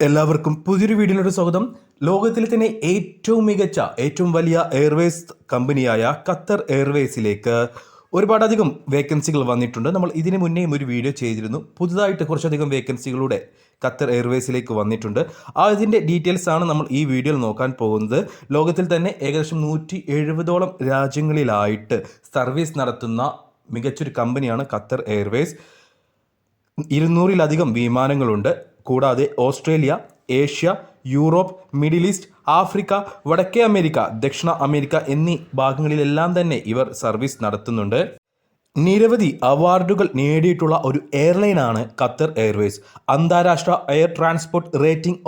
എല്ലാവർക്കും പുതിയൊരു വീഡിയോയിലോട്ട് സ്വാഗതം. ലോകത്തിലെ തന്നെ ഏറ്റവും മികച്ച ഏറ്റവും വലിയ എയർവേസ് കമ്പനിയായ ഖത്തർ എയർവേസിലേക്ക് ഒരുപാടധികം വേക്കൻസികൾ വന്നിട്ടുണ്ട്. നമ്മൾ ഇതിനു മുന്നേയും ഒരു വീഡിയോ ചെയ്തിരുന്നു. പുതുതായിട്ട് കുറച്ചധികം വേക്കൻസികളുടെ ഖത്തർ എയർവേസിലേക്ക് വന്നിട്ടുണ്ട്. അതിൻ്റെ ഡീറ്റെയിൽസ് ആണ് നമ്മൾ ഈ വീഡിയോയിൽ നോക്കാൻ പോകുന്നത്. ലോകത്തിൽ തന്നെ ഏകദേശം 170ഓളം രാജ്യങ്ങളിലായിട്ട് സർവീസ് നടത്തുന്ന മികച്ചൊരു കമ്പനിയാണ് ഖത്തർ എയർവേസ്. 200-ലധികം വിമാനങ്ങളുണ്ട്. കൂടാതെ Australia, Asia, Europe, middle east, Africa, വടക്കേ അമേരിക്ക, ദക്ഷിണ അമേരിക്ക എന്നീ ഭാഗങ്ങളിലെല്ലാം തന്നെ ഇവർ സർവീസ് നടത്തുന്നുണ്ട്. നിരവധി അവാർഡുകൾ നേടിയിട്ടുള്ള ഒരു എയർലൈനാണ് ഖത്തർ എയർവേസ്. അന്താരാഷ്ട്ര എയർ ട്രാൻസ്പോർട്ട് റേറ്റിംഗ്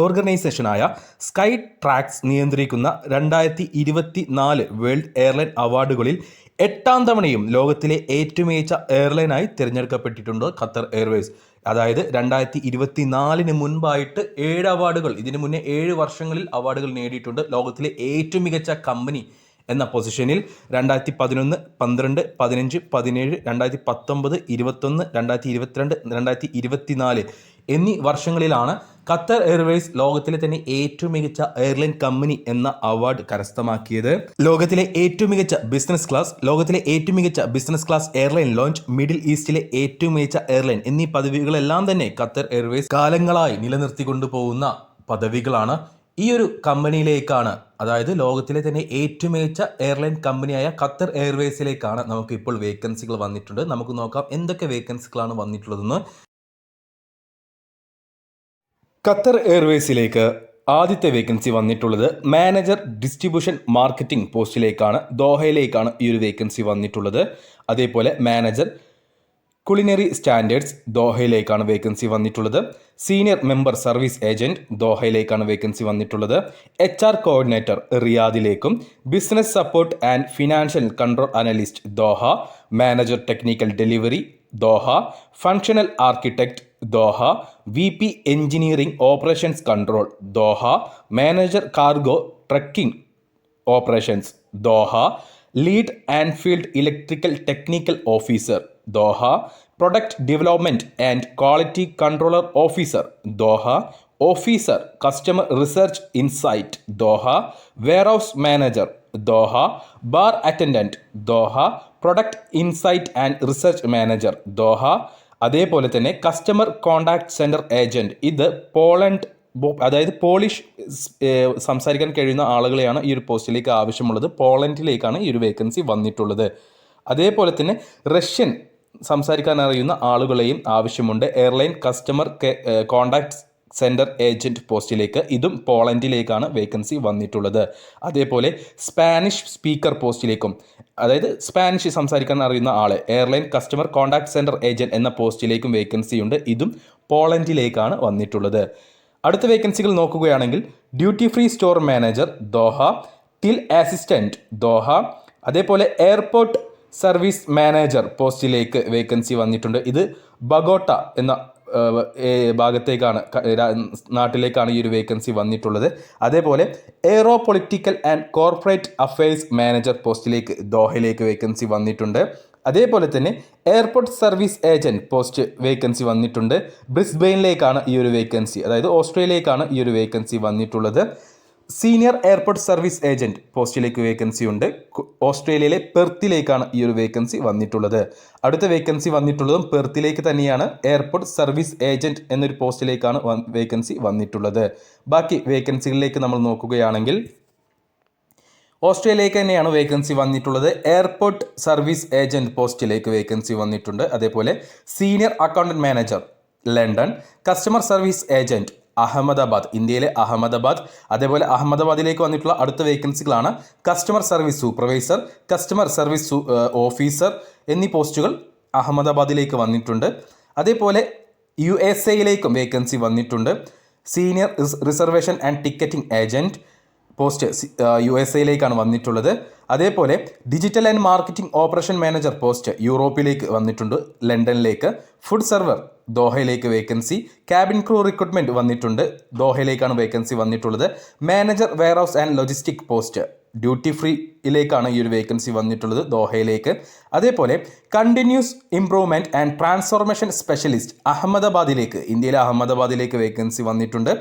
ഓർഗനൈസേഷനായ സ്കൈ ട്രാക്സ് നിയന്ത്രിക്കുന്ന 2024 വേൾഡ് എയർലൈൻ അവാർഡുകളിൽ 8ാം തവണയും ലോകത്തിലെ ഏറ്റവും മികച്ച എയർലൈനായി തിരഞ്ഞെടുക്കപ്പെട്ടിട്ടുണ്ട് ഖത്തർ എയർവേസ്. അതായത് 2024 മുൻപായിട്ട് 7 അവാർഡുകൾ, ഇതിനു മുന്നേ 7 വർഷങ്ങളിൽ അവാർഡുകൾ നേടിയിട്ടുണ്ട്. ലോകത്തിലെ ഏറ്റവും മികച്ച കമ്പനി എന്ന പൊസിഷനിൽ 2011, 12, 15, 17, 2019, 21, 2022, 2024 എന്നീ വർഷങ്ങളിലാണ് ഖത്തർ എയർവേസ് ലോകത്തിലെ തന്നെ ഏറ്റവും മികച്ച എയർലൈൻ കമ്പനി എന്ന അവാർഡ് കരസ്ഥമാക്കിയത്. ലോകത്തിലെ ഏറ്റവും മികച്ച ബിസിനസ് ക്ലാസ്, ലോകത്തിലെ ഏറ്റവും മികച്ച business class airline lounge, middle ഈസ്റ്റിലെ ഏറ്റവും മികച്ച എയർലൈൻ എന്നീ പദവികളെല്ലാം തന്നെ ഖത്തർ എയർവേസ് കാലങ്ങളായി നിലനിർത്തിക്കൊണ്ടു പോകുന്ന പദവികളാണ്. ഈ ഒരു കമ്പനിയിലേക്കാണ്, അതായത് ലോകത്തിലെ തന്നെ ഏറ്റവും മികച്ച എയർലൈൻ കമ്പനിയായ ഖത്തർ എയർവേസിലേക്കാണ് നമുക്ക് ഇപ്പോൾ വേക്കൻസികൾ വന്നിട്ടുണ്ട്. നമുക്ക് നോക്കാം എന്തൊക്കെ വേക്കൻസികളാണ് വന്നിട്ടുള്ളതെന്ന്. ഖത്തർ എയർവേസിലേക്ക് ആദ്യത്തെ വേക്കൻസി വന്നിട്ടുള്ളത് മാനേജർ ഡിസ്ട്രിബ്യൂഷൻ മാർക്കറ്റിംഗ് പോസ്റ്റിലേക്കാണ്. ദോഹയിലേക്കാണ് ഈ ഒരു വേക്കൻസി വന്നിട്ടുള്ളത്. അതേപോലെ മാനേജർ കുളിനറി സ്റ്റാൻഡേർഡ്സ് ദോഹയിലേക്കാണ് വേക്കൻസി വന്നിട്ടുള്ളത്. സീനിയർ മെമ്പർ സർവീസ് ഏജന്റ് ദോഹയിലേക്കാണ് വേക്കൻസി വന്നിട്ടുള്ളത്. HR കോർഡിനേറ്റർ റിയാദിലേക്കും, business support and financial control analyst Doha, manager technical delivery Doha, functional architect Doha, VP engineering operations control Doha, manager cargo trucking operations Doha, lead and field electrical technical officer Doha, product development and quality controller officer Doha, officer customer research insight Doha, warehouse manager Doha, bar attendant Doha, product insight and research manager Doha. അതേപോലെ തന്നെ customer contact centre agent, ഇത് Poland, അതായത് polish സംസാരിക്കാൻ കഴിയുന്ന ആളുകളെയാണ് ഈ ഒരു പോസ്റ്റിലേക്ക് ആവശ്യമുള്ളത്. പോളണ്ടിലേക്കാണ് ഈ ഒരു വേക്കൻസി വന്നിട്ടുള്ളത്. അതേപോലെ തന്നെ റഷ്യൻ സംസാരിക്കാൻ അറിയുന്ന ആളുകളെയും ആവശ്യമുണ്ട് airline customer contact centre agent പോസ്റ്റിലേക്ക്. ഇതും പോളണ്ടിലേക്കാണ് വേക്കൻസി വന്നിട്ടുള്ളത്. അതേപോലെ സ്പാനിഷ് സ്പീക്കർ പോസ്റ്റിലേക്കും, അതായത് സ്പാനിഷ് സംസാരിക്കാൻ അറിയുന്ന ആൾ airline customer contact centre agent എന്ന പോസ്റ്റിലേക്കും വേക്കൻസി ഉണ്ട്. ഇതും പോളണ്ടിലേക്കാണ് വന്നിട്ടുള്ളത്. അടുത്ത വേക്കൻസികൾ നോക്കുകയാണെങ്കിൽ duty free store manager Doha, till assistant Doha, അതേപോലെ എയർപോർട്ട് സർവീസ് മാനേജർ പോസ്റ്റിലേക്ക് വേക്കൻസി വന്നിട്ടുണ്ട്. ഇത് ബഗോട്ട എന്ന ഭാഗത്തേക്കാണ്, നാട്ടിലേക്കാണ് ഈ ഒരു വേക്കൻസി വന്നിട്ടുള്ളത്. അതേപോലെ aero political and corporate affairs manager പോസ്റ്റിലേക്ക് ദോഹയിലേക്ക് വേക്കൻസി വന്നിട്ടുണ്ട്. അതേപോലെ തന്നെ airport service agent post vacancy വന്നിട്ടുണ്ട്. ബ്രിസ്ബെയിനിലേക്കാണ് ഈ ഒരു വേക്കൻസി, അതായത് ഓസ്ട്രേലിയയിലേക്കാണ് ഈ ഒരു വേക്കൻസി വന്നിട്ടുള്ളത്. സീനിയർ എയർപോർട്ട് സർവീസ് ഏജൻറ്റ് പോസ്റ്റിലേക്ക് വേക്കൻസി ഉണ്ട്. ഓസ്ട്രേലിയയിലെ പെർത്തിലേക്കാണ് ഈ ഒരു വേക്കൻസി വന്നിട്ടുള്ളത്. അടുത്ത വേക്കൻസി വന്നിട്ടുള്ളതും പെർത്തിലേക്ക് തന്നെയാണ്. എയർപോർട്ട് സർവീസ് ഏജൻറ്റ് എന്നൊരു പോസ്റ്റിലേക്കാണ് വേക്കൻസി വന്നിട്ടുള്ളത്. ബാക്കി വേക്കൻസികളിലേക്ക് നമ്മൾ നോക്കുകയാണെങ്കിൽ ഓസ്ട്രേലിയയിലേക്ക് തന്നെയാണ് വേക്കൻസി വന്നിട്ടുള്ളത്. എയർപോർട്ട് സർവീസ് ഏജൻറ്റ് പോസ്റ്റിലേക്ക് വേക്കൻസി വന്നിട്ടുണ്ട്. അതേപോലെ senior accountant manager London, customer service agent Ahmedabad, ഇന്ത്യയിലെ അഹമ്മദാബാദ്. അതേപോലെ അഹമ്മദാബാദിലേക്ക് വന്നിട്ടുള്ള അടുത്ത വേക്കൻസികളാണ് customer service supervisor, customer service officer എന്നീ പോസ്റ്റുകൾ അഹമ്മദാബാദിലേക്ക് വന്നിട്ടുണ്ട്. അതേപോലെ USA വേക്കൻസി വന്നിട്ടുണ്ട്. Senior reservation and ticketing agent post USA വന്നിട്ടുള്ളത്. അതേപോലെ digital and marketing operation manager post യൂറോപ്പിലേക്ക് വന്നിട്ടുണ്ട്, ലണ്ടനിലേക്ക്. ഫുഡ് സർവർ ദോഹയിലേക്ക് വേക്കൻസി. ക്യാബിൻ ക്രൂ റിക്രൂട്ട്മെൻറ്റ് വന്നിട്ടുണ്ട്, ദോഹയിലേക്കാണ് വേക്കൻസി വന്നിട്ടുള്ളത്. Manager warehouse and logistic post duty ഫ്രീയിലേക്കാണ് ഈ ഒരു വേക്കൻസി വന്നിട്ടുള്ളത് ദോഹയിലേക്ക്. അതേപോലെ continuous improvement and transformation specialist അഹമ്മദാബാദിലേക്ക്, ഇന്ത്യയിലെ അഹമ്മദാബാദിലേക്ക് വേക്കൻസി വന്നിട്ടുണ്ട്.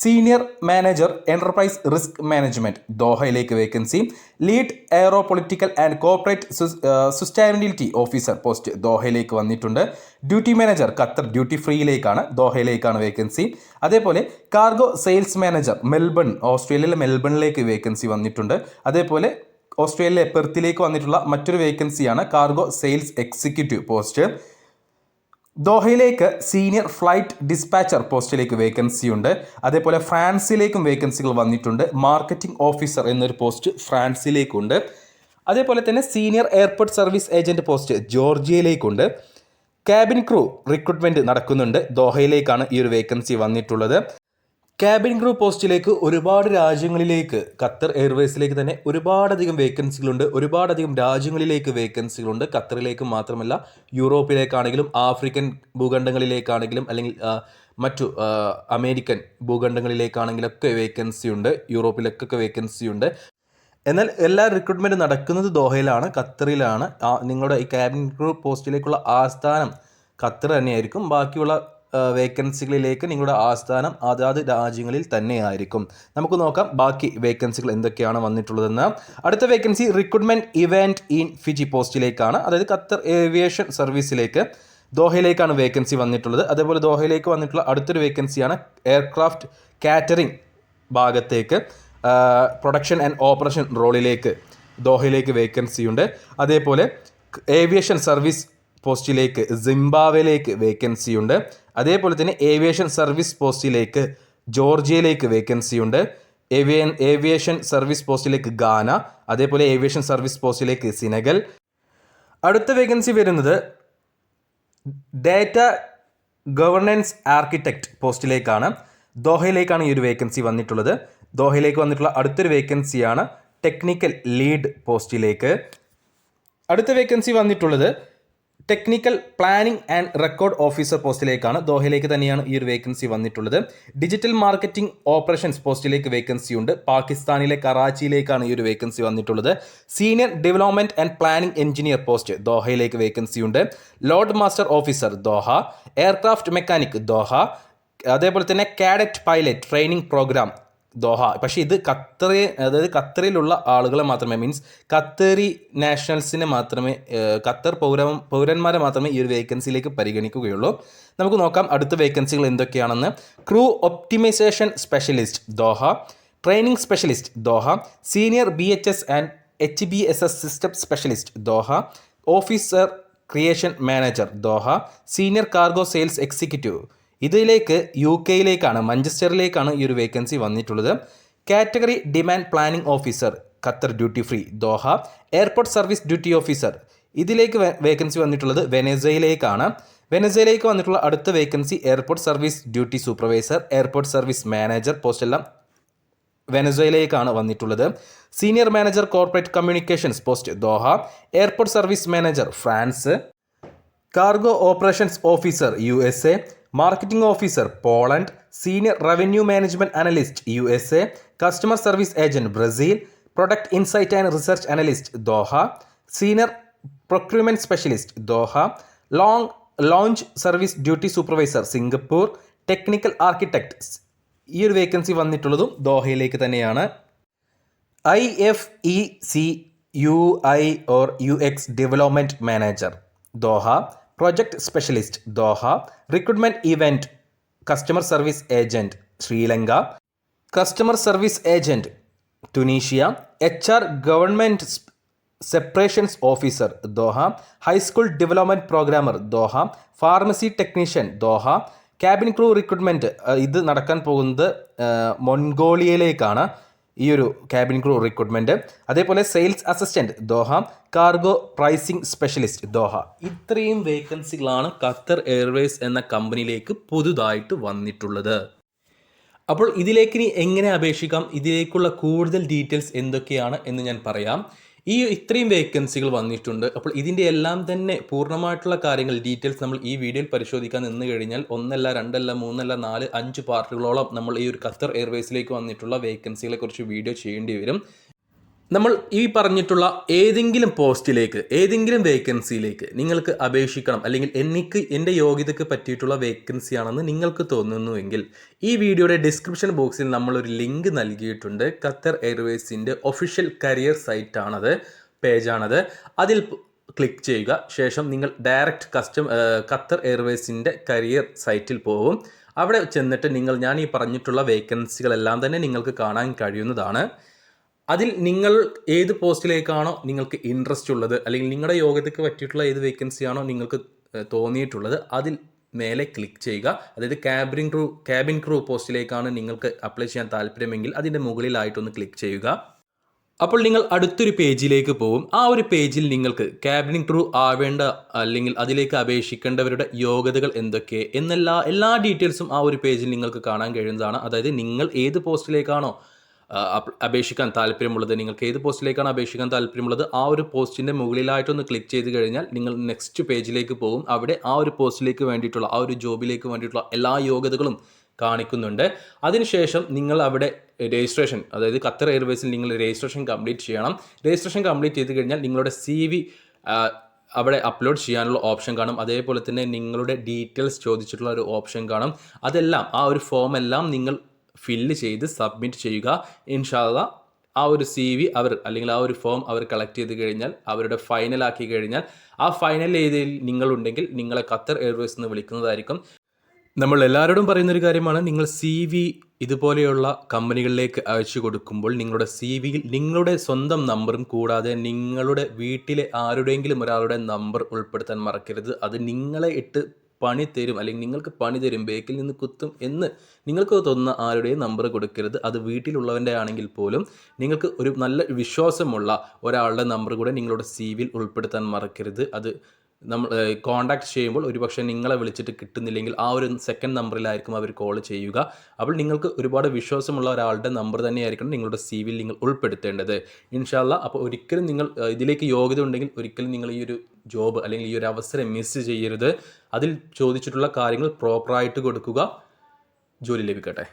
Senior manager enterprise risk management ദോഹയിലേക്ക് vacancy. Lead aeropolitical and corporate sustainability officer post ദോഹയിലേക്ക് വന്നിട്ടുണ്ട്. ഡ്യൂട്ടി മാനേജർ ഖത്തർ ഡ്യൂട്ടി ഫ്രീയിലേക്കാണ്, ദോഹയിലേക്കാണ് വേക്കൻസി. അതേപോലെ കാർഗോ സെയിൽസ് മാനേജർ മെൽബൺ, ഓസ്ട്രേലിയയിലെ മെൽബണിലേക്ക് വേക്കൻസി വന്നിട്ടുണ്ട്. അതേപോലെ ഓസ്ട്രേലിയയിലെ പെർത്തിലേക്ക് വന്നിട്ടുള്ള മറ്റൊരു വേക്കൻസിയാണ് കാർഗോ സെയിൽസ് എക്സിക്യൂട്ടീവ് പോസ്റ്റ്. ദോഹയിലേക്ക് സീനിയർ ഫ്ലൈറ്റ് ഡിസ്പാച്ചർ പോസ്റ്റിലേക്ക് വേക്കൻസി ഉണ്ട്. അതേപോലെ ഫ്രാൻസിലേക്കും വേക്കൻസികൾ വന്നിട്ടുണ്ട്. മാർക്കറ്റിംഗ് ഓഫീസർ എന്നൊരു പോസ്റ്റ് ഫ്രാൻസിലേക്കുണ്ട്. അതേപോലെ തന്നെ senior airport service agent post ജോർജിയയിലേക്കുണ്ട്. ക്യാബിൻ ക്രൂ റിക്രൂട്ട്മെൻറ്റ് നടക്കുന്നുണ്ട്. ദോഹയിലേക്കാണ് ഈ ഒരു വേക്കൻസി വന്നിട്ടുള്ളത്. ക്യാബിൻ ക്രൂ പോസ്റ്റിലേക്ക് ഒരുപാട് രാജ്യങ്ങളിലേക്ക്, ഖത്തർ എയർവേസിലേക്ക് തന്നെ ഒരുപാടധികം വേക്കൻസികളുണ്ട്. ഒരുപാടധികം രാജ്യങ്ങളിലേക്ക് വേക്കൻസികളുണ്ട്. ഖത്തറിലേക്ക് മാത്രമല്ല, യൂറോപ്പിലേക്കാണെങ്കിലും ആഫ്രിക്കൻ ഭൂഖണ്ഡങ്ങളിലേക്കാണെങ്കിലും അല്ലെങ്കിൽ മറ്റു അമേരിക്കൻ ഭൂഖണ്ഡങ്ങളിലേക്കാണെങ്കിലൊക്കെ വേക്കൻസി ഉണ്ട്. യൂറോപ്പിലേക്കൊക്കെ വേക്കൻസി ഉണ്ട്. എന്നാൽ എല്ലാ റിക്രൂട്ട്മെൻറ്റ് നടക്കുന്നത് ദോഹയിലാണ്, ഖത്തറിലാണ്. നിങ്ങളുടെ ഈ ക്യാബിൻ ക്രൂ പോസ്റ്റിലേക്കുള്ള ആസ്ഥാനം ഖത്തർ തന്നെയായിരിക്കും. ബാക്കിയുള്ള വേക്കൻസികളിലേക്ക് നിങ്ങളുടെ ആസ്ഥാനം അതാത് രാജ്യങ്ങളിൽ തന്നെയായിരിക്കും. നമുക്ക് നോക്കാം ബാക്കി വേക്കൻസികൾ എന്തൊക്കെയാണ് വന്നിട്ടുള്ളതെന്ന്. അടുത്ത vacancy recruitment event in Fiji പോസ്റ്റിലേക്കാണ്, അതായത് ഖത്തർ ഏവിയേഷൻ സർവീസിലേക്ക് ദോഹയിലേക്കാണ് വേക്കൻസി വന്നിട്ടുള്ളത്. അതേപോലെ ദോഹയിലേക്ക് വന്നിട്ടുള്ള അടുത്തൊരു വേക്കൻസിയാണ് എയർക്രാഫ്റ്റ് കാറ്ററിംഗ് ഭാഗത്തേക്ക് പ്രൊഡക്ഷൻ ആൻഡ് ഓപ്പറേഷൻ റോളിലേക്ക് ദോഹയിലേക്ക് വേക്കൻസിയുണ്ട്. അതേപോലെ ഏവിയേഷൻ സർവീസ് പോസ്റ്റിലേക്ക് സിംബാബ്വേയിലേക്ക് വേക്കൻസിയുണ്ട്. അതേപോലെ തന്നെ ഏവിയേഷൻ സർവീസ് പോസ്റ്റിലേക്ക് ജോർജിയയിലേക്ക് വേക്കൻസിയുണ്ട്. ഏവിയേഷൻ സർവീസ് പോസ്റ്റിലേക്ക് ഗാന, അതേപോലെ ഏവിയേഷൻ സർവീസ് പോസ്റ്റിലേക്ക് സെനഗൽ. അടുത്ത വേക്കൻസി വരുന്നത് ഡാറ്റ ഗവർണൻസ് ആർക്കിടെക്റ്റ് പോസ്റ്റിലേക്കാണ്. ദോഹയിലേക്കാണ് ഈ ഒരു വേക്കൻസി വന്നിട്ടുള്ളത്. ദോഹയിലേക്ക് വന്നിട്ടുള്ള അടുത്തൊരു വേക്കൻസിയാണ് ടെക്നിക്കൽ ലീഡ് പോസ്റ്റിലേക്ക്. അടുത്ത വേക്കൻസി വന്നിട്ടുള്ളത് technical planning and record officer പോസ്റ്റിലേക്കാണ്. ദോഹയിലേക്ക് തന്നെയാണ് ഈ ഒരു വേക്കൻസി വന്നിട്ടുള്ളത്. ഡിജിറ്റൽ മാർക്കറ്റിംഗ് ഓപ്പറേഷൻസ് പോസ്റ്റിലേക്ക് വേക്കൻസി ഉണ്ട്. പാകിസ്ഥാനിലെ കറാച്ചിയിലേക്കാണ് ഈ ഒരു വേക്കൻസി വന്നിട്ടുള്ളത്. Senior development and planning engineer post ദോഹയിലേക്ക് വേക്കൻസി ഉണ്ട്. Loadmaster officer Doha, aircraft mechanic Doha, അതേപോലെ തന്നെ cadet pilot training programme Doha. പക്ഷേ ഇത് അതായത് ഖത്തറിലുള്ള ആളുകളെ മാത്രമേ, മീൻസ് ഖത്തറി നാഷണൽസിനെ മാത്രമേ, ഖത്തർ പൗരന്മാരെ മാത്രമേ ഈ ഒരു വേക്കൻസിയിലേക്ക് പരിഗണിക്കുകയുള്ളൂ. നമുക്ക് നോക്കാം അടുത്ത വേക്കൻസികൾ എന്തൊക്കെയാണെന്ന്. Crew optimisation specialist Doha, training specialist Doha, senior BHS and HBSS system specialist Doha, officer creation manager Doha, senior cargo sales executive. ഇതിലേക്ക് UK മഞ്ചസ്റ്ററിലേക്കാണ് ഈ ഒരു വേക്കൻസി വന്നിട്ടുള്ളത്. Category demand planning officer Qatar duty free Doha, airport service duty officer. ഇതിലേക്ക് vacancy വന്നിട്ടുള്ളത് വെനസ്വേലയിലേക്കാണ്. വെനസ്വേലയിലേക്ക് വന്നിട്ടുള്ള അടുത്ത vacancy airport service duty supervisor, airport service manager പോസ്റ്റെല്ലാം വെനസ്വേലയിലേക്കാണ് വന്നിട്ടുള്ളത്. Senior manager corporate communications post Doha, airport service manager France, cargo operations officer USA, marketing officer Poland, senior revenue management analyst USA, customer service agent Brazil, product insight and research analyst Doha, senior procurement specialist Doha, launch service duty supervisor Singapore, technical architect. ഈ ഒരു vacancy വന്നിട്ടുള്ളതും ദോഹയിലേക്ക് തന്നെയാണ്. IFEC UI or UX development manager Doha, project specialist Doha, recruitment event customer service agent Sri Lanka, customer service agent Tunisia, HR government separations officer Doha, high school development programmer Doha, pharmacy technician Doha. Cabin crew recruitment ഇത് നടക്കാൻ പോകുന്നത് മൊൺഗോളിയയിലേക്കാണ് ഈ ഒരു cabin crew recruitment. അതേപോലെ sales assistant Doha, cargo pricing specialist Doha. ഇത്രയും വേക്കൻസികളാണ് Qatar Airways എന്ന കമ്പനിയിലേക്ക് പുതുതായിട്ട് വന്നിട്ടുള്ളത്. അപ്പോൾ ഇതിലേക്ക് ഇനി എങ്ങനെ അപേക്ഷിക്കാം, ഇതിലേക്കുള്ള കൂടുതൽ ഡീറ്റെയിൽസ് എന്തൊക്കെയാണ് എന്ന് ഞാൻ പറയാം. ഇത്രയും വേക്കൻസികൾ വന്നിട്ടുണ്ട്. അപ്പോൾ ഇതിൻ്റെ എല്ലാം തന്നെ പൂർണ്ണമായിട്ടുള്ള കാര്യങ്ങൾ ഡീറ്റെയിൽസ് നമ്മൾ ഈ വീഡിയോയിൽ പരിശോധിക്കാൻ നിന്ന് കഴിഞ്ഞാൽ 1 അല്ല 2 അല്ല 3 അല്ല 4 5 പാർട്ടുകളോളം നമ്മൾ ഈ ഒരു ഖത്തർ എയർവേസിലേക്ക് വന്നിട്ടുള്ള വേക്കൻസികളെ കുറിച്ച് വീഡിയോ ചെയ്യേണ്ടി വരും. നമ്മൾ ഈ പറഞ്ഞിട്ടുള്ള ഏതെങ്കിലും പോസ്റ്റിലേക്ക്, ഏതെങ്കിലും വേക്കൻസിയിലേക്ക് നിങ്ങൾക്ക് അപേക്ഷിക്കണം, അല്ലെങ്കിൽ എൻ്റെ യോഗ്യതയ്ക്ക് പറ്റിയിട്ടുള്ള വേക്കൻസി ആണെന്ന് നിങ്ങൾക്ക് തോന്നുന്നുവെങ്കിൽ ഈ വീഡിയോയുടെ ഡിസ്ക്രിപ്ഷൻ ബോക്സിൽ നമ്മളൊരു ലിങ്ക് നൽകിയിട്ടുണ്ട്. ഖത്തർ എയർവേസിൻ്റെ ഒഫീഷ്യൽ കരിയർ സൈറ്റാണത്, പേജാണത്. അതിൽ ക്ലിക്ക് ചെയ്യുക. ശേഷം നിങ്ങൾ ഡയറക്റ്റ് ഖത്തർ എയർവേസിൻ്റെ കരിയർ സൈറ്റിൽ പോകും. അവിടെ ചെന്നിട്ട് ഞാൻ ഈ പറഞ്ഞിട്ടുള്ള വേക്കൻസികളെല്ലാം തന്നെ നിങ്ങൾക്ക് കാണാൻ കഴിയുന്നതാണ്. അതിൽ നിങ്ങൾ ഏത് പോസ്റ്റിലേക്കാണോ നിങ്ങൾക്ക് ഇൻട്രസ്റ്റ് ഉള്ളത്, അല്ലെങ്കിൽ നിങ്ങളുടെ യോഗ്യതയ്ക്ക് പറ്റിയിട്ടുള്ള ഏത് വേക്കൻസിയാണോ നിങ്ങൾക്ക് തോന്നിയിട്ടുള്ളത്, അതിൽ മേലെ ക്ലിക്ക് ചെയ്യുക. അതായത് ക്യാബിൻ ക്രൂ പോസ്റ്റിലേക്കാണ് നിങ്ങൾക്ക് അപ്ലൈ ചെയ്യാൻ താല്പര്യമെങ്കിൽ അതിൻ്റെ മുകളിലായിട്ടൊന്ന് ക്ലിക്ക് ചെയ്യുക. അപ്പോൾ നിങ്ങൾ അടുത്തൊരു പേജിലേക്ക് പോകും. ആ ഒരു പേജിൽ നിങ്ങൾക്ക് ക്യാബിൻ ക്രൂ ആവേണ്ട, അല്ലെങ്കിൽ അതിലേക്ക് അപേക്ഷിക്കേണ്ടവരുടെ യോഗ്യതകൾ എന്തൊക്കെ എല്ലാ ഡീറ്റെയിൽസും ആ ഒരു പേജിൽ നിങ്ങൾക്ക് കാണാൻ കഴിയുന്നതാണ്. അതായത് നിങ്ങൾ ഏത് പോസ്റ്റിലേക്കാണോ അപേക്ഷിക്കാൻ താല്പര്യമുള്ളത്, നിങ്ങൾക്ക് ഏത് പോസ്റ്റിലേക്കാണ് അപേക്ഷിക്കാൻ താല്പര്യമുള്ളത്, ആ ഒരു പോസ്റ്റിൻ്റെ മുകളിലായിട്ടൊന്ന് ക്ലിക്ക് ചെയ്ത് കഴിഞ്ഞാൽ നിങ്ങൾ നെക്സ്റ്റ് പേജിലേക്ക് പോകും. അവിടെ ആ ഒരു പോസ്റ്റിലേക്ക് വേണ്ടിയിട്ടുള്ള, ആ ഒരു ജോബിലേക്ക് വേണ്ടിയിട്ടുള്ള എല്ലാ യോഗ്യതകളും കാണിക്കുന്നുണ്ട്. അതിനുശേഷം നിങ്ങൾ അവിടെ രജിസ്ട്രേഷൻ, അതായത് ഖത്തർ എയർവേസിൽ നിങ്ങൾ രജിസ്ട്രേഷൻ കംപ്ലീറ്റ് ചെയ്യണം. രജിസ്ട്രേഷൻ കംപ്ലീറ്റ് ചെയ്ത് കഴിഞ്ഞാൽ നിങ്ങളുടെ CV അവിടെ അപ്ലോഡ് ചെയ്യാനുള്ള ഓപ്ഷൻ കാണും. അതേപോലെ തന്നെ നിങ്ങളുടെ ഡീറ്റെയിൽസ് ചോദിച്ചിട്ടുള്ള ഒരു ഓപ്ഷൻ കാണും. അതെല്ലാം, ആ ഒരു ഫോം എല്ലാം നിങ്ങൾ ഫില്ല് ചെയ്ത് സബ്മിറ്റ് ചെയ്യുക. ഇൻഷാ അല്ലാഹ് ആ ഒരു CV അല്ലെങ്കിൽ ആ ഒരു ഫോം അവർ കളക്ട് ചെയ്ത് കഴിഞ്ഞാൽ, അവരുടെ ഫൈനലാക്കി കഴിഞ്ഞാൽ, ആ ഫൈനൽ ഏരിയയിൽ നിങ്ങളുണ്ടെങ്കിൽ നിങ്ങളെ ഖത്തർ എയർവേസ് എന്ന് വിളിക്കുന്നതായിരിക്കും. നമ്മൾ എല്ലാവരോടും പറയുന്നൊരു കാര്യമാണ്, നിങ്ങൾ CV ഇതുപോലെയുള്ള കമ്പനികളിലേക്ക് അയച്ചു കൊടുക്കുമ്പോൾ നിങ്ങളുടെ CVയിൽ നിങ്ങളുടെ സ്വന്തം നമ്പറും കൂടാതെ നിങ്ങളുടെ വീട്ടിലെ ആരുടെയെങ്കിലും ഒരാളുടെ നമ്പർ ഉൾപ്പെടുത്താൻ മറക്കരുത്. അത് നിങ്ങളെ ഇട്ട് പണി തരും, അല്ലെങ്കിൽ നിങ്ങൾക്ക് പണി തരും, ബേക്കിൽ നിന്ന് കുത്തും എന്ന് നിങ്ങൾക്ക് തോന്നുന്ന ആരുടെയും നമ്പർ കൊടുക്കരുത്. അത് വീട്ടിലുള്ളവൻ്റെ ആണെങ്കിൽ പോലും നിങ്ങൾക്ക് ഒരു നല്ല വിശ്വാസമുള്ള ഒരാളുടെ നമ്പർ കൂടെ നിങ്ങളുടെ CVയിൽ ഉൾപ്പെടുത്താൻ മറക്കരുത്. അത് നമ്മൾ കോൺടാക്ട് ചെയ്യുമ്പോൾ ഒരുപക്ഷെ നിങ്ങളെ വിളിച്ചിട്ട് കിട്ടുന്നില്ലെങ്കിൽ ആ ഒരു സെക്കൻഡ് നമ്പറിലായിരിക്കും അവർ കോൾ ചെയ്യുക. അപ്പോൾ നിങ്ങൾക്ക് ഒരുപാട് വിശ്വാസമുള്ള ഒരാളുടെ നമ്പർ തന്നെയായിരിക്കണം നിങ്ങളുടെ CVയിൽ നിങ്ങൾ ഉൾപ്പെടുത്തേണ്ടത്. ഇൻഷാ അല്ലാഹ്. അപ്പോൾ ഒരിക്കലും നിങ്ങൾ ഇതിലേക്ക് യോഗ്യത ഉണ്ടെങ്കിൽ ഒരിക്കലും നിങ്ങൾ ഈ ഒരു ജോബ് അല്ലെങ്കിൽ ഈ ഒരു അവസരം മിസ് ചെയ്യരുത്. അതിൽ ചോദിച്ചിട്ടുള്ള കാര്യങ്ങൾ പ്രോപ്പറായിട്ട് കൊടുക്കുക. ജോലി ലഭിക്കട്ടെ.